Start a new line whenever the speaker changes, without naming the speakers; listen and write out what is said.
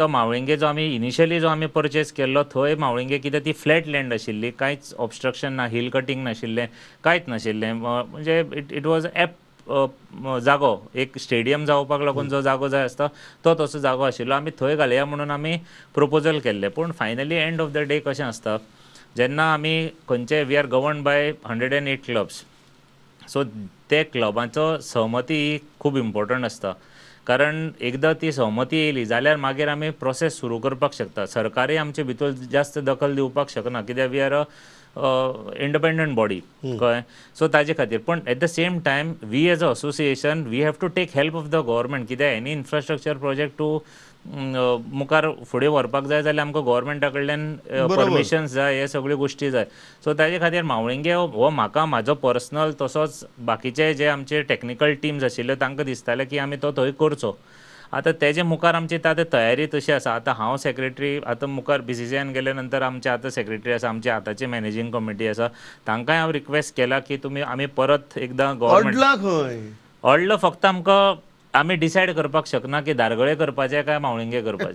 तो मावळिंगे जो आमी इनिशियली जो आमी परचेस केल्लो थंय मावळिंगे कितें ती फ्लॅट लँड आशिल्ली, कांयच ऑब्स्ट्रक्शन ना, हिल कटींग नाशिल्लें, कांयच नाशिल्लें. म्हणजे इट वॉज जागो एक स्टेडियम जावपाक लागून जो जागो जाय आसता तो तसो जागो आशिल्लो. आमी थंय घालया म्हणून आमी प्रपोजल केल्लें. पूण finally end of the day कशें आसता, जेन्ना आमी खंयचे we are governed by 108 clubs, so ते क्लबांचो सहमती ही खूब इम्पॉर्टंट आसता. कारण एकदां ती सहमती येयली जाल्यार मागीर आमी प्रोसेस सुरू करपाक शकता. सरकारूय आमचे भितर जास्त दखल दिवपाक शकना, कित्याक we are a independent body, कळ्ळें. सो ताजे खातीर पूण at the same time we as a association we have to take help of the government. कित्याक एनी इन्फ्रास्ट्रक्चर प्रोजेक्ट टू मुखार फुडें व्हरपाक जाय जाल्यार आमकां गव्हर्मेंटा कडल्यान परमिशन्स जाय, हे सगळ्यो गोश्टी जाय. सो ताजे खातीर मावळिंगे हो म्हाका म्हाजो पर्सनल तसोच बाकीचे जे आमचे टॅक्निकल टिम्स आशिल्ले तांकां दिसतालें की आमी तो थंय करचो. आतां तेजे मुखार आमची आतां तयारी तशी आसा. आतां हांव सेक्रेटरी, आतां मुखार BCCIन गेले नंतर आमचे आतां सेक्रेटरी आसा, आमचे आतांची मॅनेजींग कमिटी आसा, तांकांय हांव रिक्वेस्ट केला की तुमी आमी परत एकदां
गव्हर्मेंट
व्हडलो फक्त आमकां आमी डिसायड करपाक शकना की दारगळे करपाचे काय मावळिंगे करपाचे.